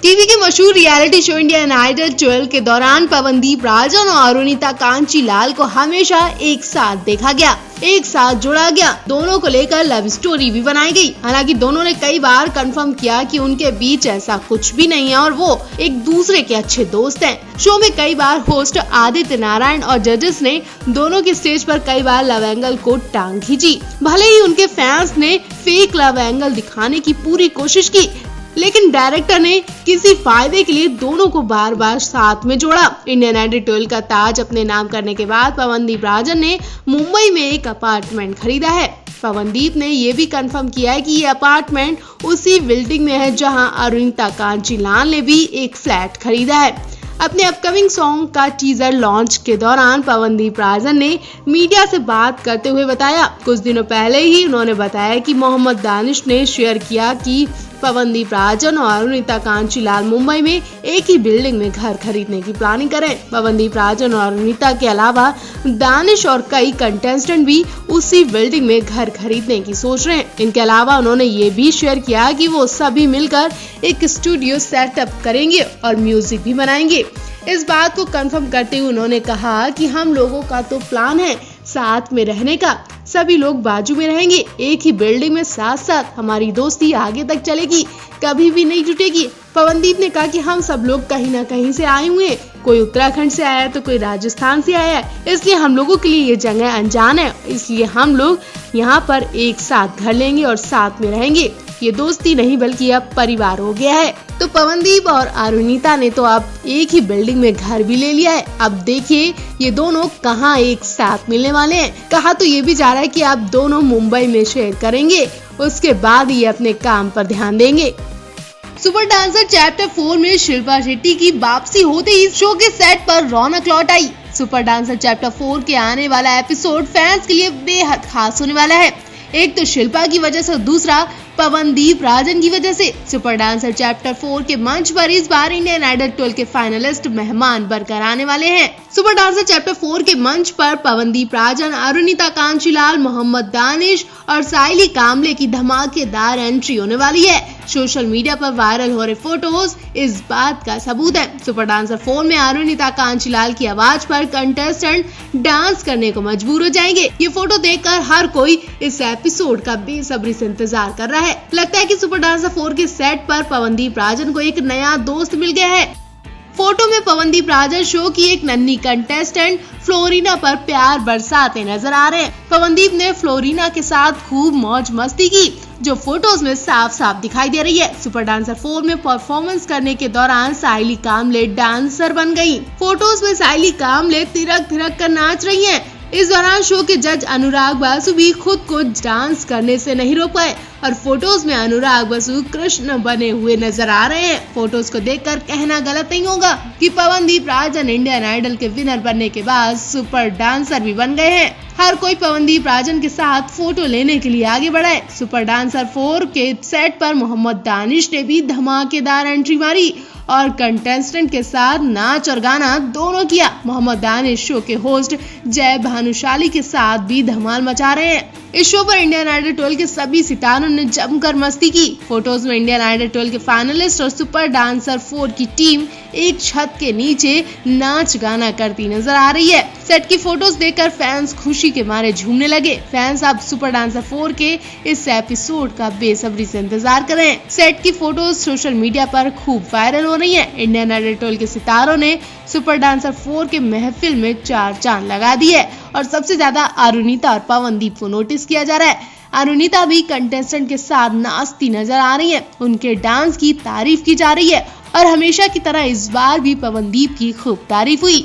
TV के मशहूर reality show Indian idol 12 के दौरान पवनदीप राजन और अरुणिता कांचीलाल को हमेशा एक साथ देखा गया, एक साथ जोड़ा गया। दोनों को लेकर लव स्टोरी भी बनाई गई। हालांकि दोनों ने कई बार कंफर्म किया कि उनके बीच ऐसा कुछ भी नहीं है और वो एक दूसरे के अच्छे दोस्त हैं। शो में कई बार होस्ट आदित्य नारायण और जजेस ने दोनों के स्टेज पर कई बार लव एंगल को टांग खींची। भले ही उनके फैंस ने फेक लव एंगल दिखाने की पूरी कोशिश की, लेकिन डायरेक्टर ने किसी फायदे के लिए दोनों को बार बार साथ में जोड़ा। इंडियन आइडल 12 का ताज अपने नाम करने के बाद पवनदीप राजन ने मुंबई में एक अपार्टमेंट खरीदा है। पवनदीप ने ये भी कंफर्म किया है कि ये अपार्टमेंट उसी बिल्डिंग में है जहां अरुणिता कांचीलाल ने भी एक फ्लैट खरीदा है। अपने अपकमिंग सॉन्ग का टीजर लॉन्च के दौरान पवनदीप राजन ने मीडिया से बात करते हुए बताया, कुछ दिनों पहले ही उन्होंने बताया कि मोहम्मद दानिश ने शेयर किया कि पवनदीप राजन और अरुणिता कांचीलाल मुंबई में एक ही बिल्डिंग में घर खरीदने की प्लानिंग करें। पवनदीप राजन और अरुणिता के अलावा दानिश और कई कंटेस्टेंट भी उसी बिल्डिंग में घर खरीदने की सोच रहे हैं। इनके अलावा उन्होंने ये भी शेयर किया कि वो सभी मिलकर एक स्टूडियो सेटअप करेंगे और म्यूजिक भी बनाएंगे। इस बात को कंफर्म करते हुए उन्होंने कहा कि हम लोगों का तो प्लान है साथ में रहने का, सभी लोग बाजू में रहेंगे, एक ही बिल्डिंग में साथ साथ हमारी दोस्ती आगे तक चलेगी, कभी भी नहीं टूटेगी। पवनदीप ने कहा कि हम सब लोग कहीं ना कहीं से आए हुए हैं, कोई उत्तराखंड से आया है तो कोई राजस्थान से आया है, इसलिए हम लोगों के लिए ये जगह अनजान है, इसलिए हम लोग यहाँ पर एक साथ घर लेंगे और साथ में रहेंगे। ये दोस्ती नहीं बल्कि अब परिवार हो गया है। तो पवनदीप और अरुणिता ने तो अब एक ही बिल्डिंग में घर भी ले लिया है। अब देखिए ये दोनों कहाँ एक साथ मिलने वाले हैं। कहा तो ये भी जा रहा है कि आप दोनों मुंबई में शेयर करेंगे, उसके बाद ये अपने काम पर ध्यान देंगे। सुपर डांसर चैप्टर 4 में शिल्पा शेट्टी की वापसी होते ही शो के सेट पर रौनक लौट आई। सुपर डांसर चैप्टर 4 के आने वाला एपिसोड फैंस के लिए बेहद खास होने वाला है। एक तो शिल्पा की वजह से, दूसरा पवनदीप राजन की वजह से। सुपर डांसर चैप्टर 4 के मंच पर इस बार इंडियन आइडल 12 के फाइनलिस्ट मेहमान बनकर आने वाले हैं। सुपर डांसर चैप्टर 4 के मंच पर पवनदीप राजन, अरुणिता कांचीलाल, मोहम्मद दानिश और साइली कामले की धमाकेदार एंट्री होने वाली है। सोशल मीडिया पर वायरल हो रहे फोटोज इस बात का सबूत है। सुपर डांसर 4 में अरुणिता कांचीलाल की आवाज पर कंटेस्टेंट डांस करने को मजबूर हो जाएंगे। ये फोटो देखकर हर कोई इस एपिसोड का बेसब्री से इंतजार कर रहा है। लगता है कि सुपर डांसर 4 के सेट पर पवनदीप राजन को एक नया दोस्त मिल गया है। फोटो में पवनदीप राजन शो की एक नन्ही कंटेस्टेंट फ्लोरिना पर प्यार बरसाते नजर आ रहे हैं। पवनदीप ने फ्लोरिना के साथ खूब मौज मस्ती की, जो फोटोज में साफ साफ दिखाई दे रही है। सुपर डांसर 4 में परफॉर्मेंस करने के दौरान साइली कामले डांसर बन गयी। फोटोज में साइली कामले थिरक थिरक कर नाच रही हैं। इस दौरान शो के जज अनुराग बासु भी खुद को डांस करने से नहीं रोक पाए और फोटोज में अनुराग बासु कृष्ण बने हुए नजर आ रहे हैं। फोटोज को देखकर कहना गलत नहीं होगा कि पवनदीप राजन इंडियन आइडल के विनर बनने के बाद सुपर डांसर भी बन गए हैं। हर कोई पवनदीप राजन के साथ फोटो लेने के लिए आगे बढ़ा है। सुपर डांसर 4 के सेट पर मोहम्मद दानिश ने भी धमाकेदार एंट्री मारी और कंटेस्टेंट के साथ नाच और गाना दोनों किया। मोहम्मद दानिश शो के होस्ट जय भानुशाली के साथ भी धमाल मचा रहे हैं। इस शो पर इंडियन आइडल 12 के सभी सितारों ने जमकर मस्ती की। फोटोज में इंडियन आइडल 12 के फाइनलिस्ट और सुपर डांसर 4 की टीम एक छत के नीचे नाच गाना करती नजर आ रही है। सेट की फोटोज देखकर फैंस खुशी के मारे झूमने लगे। फैंस अब सुपर डांसर 4 के इस एपिसोड का बेसब्री से इंतजार कर रहे हैं। सेट की फोटोज सोशल मीडिया पर खूब वायरल हो रही है। इंडियन आइडल 12 के सितारों ने सुपर डांसर 4 के महफिल में 4 चांद लगा दी है और सबसे ज्यादा अरुणिता और पवनदीप को नोटिस किया जा रहा है। अरुणिता भी कंटेस्टेंट के साथ नाचती नजर आ रही है। उनके डांस की तारीफ की जा रही है और हमेशा की तरह इस बार भी पवनदीप की खूब तारीफ हुई।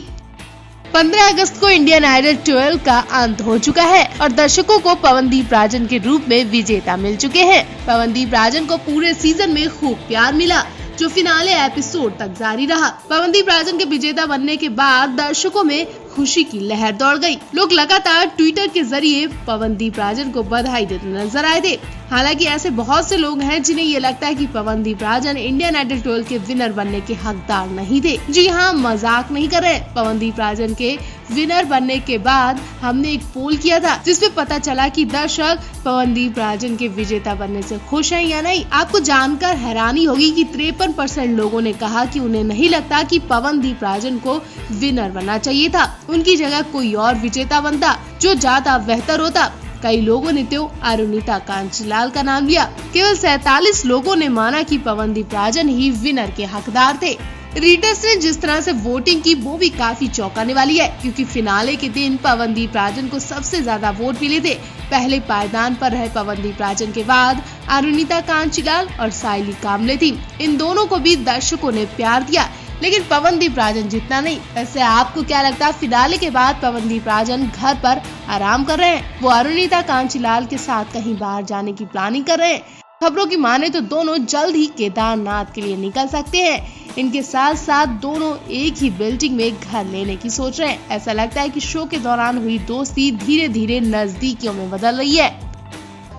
15 अगस्त को इंडियन आइडल 12 का अंत हो चुका है और दर्शकों को पवनदीप राजन के रूप में विजेता मिल चुके हैं। पवनदीप राजन को पूरे सीजन में खूब प्यार मिला, जो फिनाले एपिसोड तक जारी रहा। पवनदीप राजन के विजेता बनने के बाद दर्शकों में खुशी की लहर दौड़ गई। लोग लगातार ट्विटर के जरिए पवनदीप राजन को बधाई देते नजर आए थे। हालांकि ऐसे बहुत से लोग हैं जिन्हें ये लगता है कि पवनदीप राजन इंडियन आइडल 12 के विनर बनने के हकदार नहीं थे। जी हाँ, मजाक नहीं कर रहे। पवनदीप राजन के विनर बनने के बाद हमने एक पोल किया था जिसमें पता चला कि दर्शक पवनदीप राजन के विजेता बनने से खुश हैं या नहीं। आपको जानकर हैरानी होगी कि 53% लोगों ने कहा कि उन्हें नहीं लगता कि पवनदीप राजन को विनर बनना चाहिए था, उनकी जगह कोई और विजेता बनता जो ज्यादा बेहतर होता। कई लोगों ने तो अरुणिता कांचीलाल का नाम लिया। केवल 47 लोगों ने माना कि पवनदीप राजन ही विनर के हकदार थे। रीडर्स ने जिस तरह से वोटिंग की वो भी काफी चौंकाने वाली है, क्योंकि फिनाले के दिन पवनदीप राजन को सबसे ज्यादा वोट मिले थे। पहले पायदान पर रहे पवनदीप राजन के बाद अरुणिता कांचीलाल और सायली कामले थी। इन दोनों को भी दर्शकों ने प्यार दिया, लेकिन पवनदीप राजन जितना नहीं। वैसे आपको क्या लगता है, फिनाले के बाद पवनदीप राजन घर पर आराम कर रहे हैं, वो अरुणिता कांचीलाल के साथ कहीं बाहर जाने की प्लानिंग कर रहे हैं? खबरों की माने तो दोनों जल्द ही केदारनाथ के लिए निकल सकते हैं। इनके साथ साथ दोनों एक ही बिल्डिंग में घर लेने की सोच रहे हैं। ऐसा लगता है कि शो के दौरान हुई दोस्ती धीरे धीरे नजदीकियों में बदल रही है।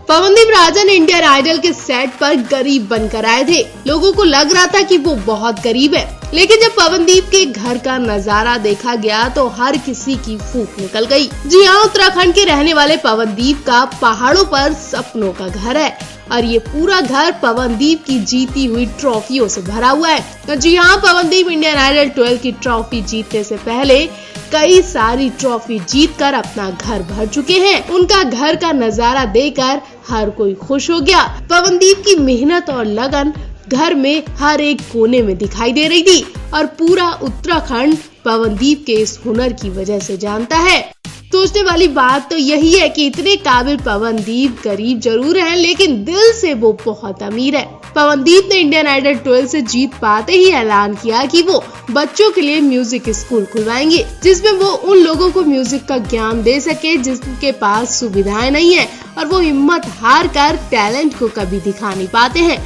पवनदीप राजन इंडियन आइडल के सेट पर गरीब बनकर आए थे। लोगों को लग रहा था कि वो बहुत गरीब है, लेकिन जब पवनदीप के घर का नजारा देखा गया तो हर किसी की फूंक निकल गई। जी हाँ, उत्तराखंड के रहने वाले पवनदीप का पहाड़ों पर सपनों का घर है और ये पूरा घर पवनदीप की जीती हुई ट्रॉफियों से भरा हुआ है। तो जी हाँ, पवनदीप इंडियन आइडल 12 की ट्रॉफी जीतने से पहले कई सारी ट्रॉफी जीतकर अपना घर भर चुके हैं। उनका घर का नजारा देखकर हर कोई खुश हो गया। पवनदीप की मेहनत और लगन घर में हर एक कोने में दिखाई दे रही थी और पूरा उत्तराखंड पवनदीप के इस हुनर की वजह से जानता है। सोचने वाली बात तो यही है कि इतने काबिल पवनदीप गरीब जरूर हैं, लेकिन दिल से वो बहुत अमीर है। पवनदीप ने इंडियन आइडल 12 से जीत पाते ही ऐलान किया कि वो बच्चों के लिए म्यूजिक स्कूल खुलवाएंगे, जिसमें वो उन लोगों को म्यूजिक का ज्ञान दे सके जिनके पास सुविधाएं नहीं है और वो हिम्मत हार कर टैलेंट को कभी दिखा नहीं पाते हैं।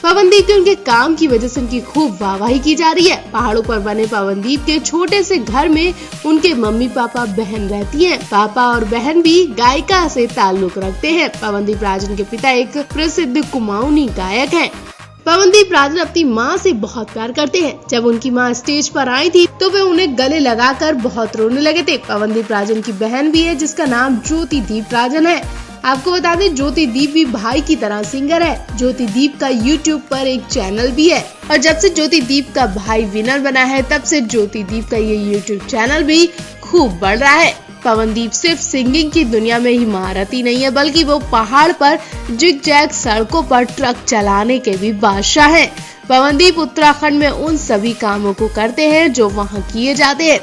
पवनदीप के उनके काम की वजह से उनकी खूब वाहवाही की जा रही है। पहाड़ों पर बने पवनदीप के छोटे से घर में उनके मम्मी पापा बहन रहती हैं। पापा और बहन भी गायिका से ताल्लुक रखते हैं। पवनदीप राजन के पिता एक प्रसिद्ध कुमाऊनी गायक हैं। पवनदीप राजन अपनी माँ से बहुत प्यार करते हैं। जब उनकी माँ स्टेज पर आई थी तो वे उन्हें गले लगाकर बहुत रोने लगे थे। पवनदीप राजन की बहन भी है जिसका नाम ज्योतिदीप राजन है। आपको बता दें, ज्योतिदीप भी भाई की तरह सिंगर है। ज्योतिदीप का YouTube पर एक चैनल भी है और जब से ज्योतिदीप का भाई विनर बना है तब से ज्योतिदीप का ये YouTube चैनल भी खूब बढ़ रहा है। पवनदीप सिर्फ सिंगिंग की दुनिया में ही महारथी नहीं है, बल्कि वो पहाड़ पर जिग जैग सड़कों पर ट्रक चलाने के भी बादशाह हैं। पवनदीप उत्तराखंड में उन सभी कामों को करते हैं जो वहाँ किए जाते हैं।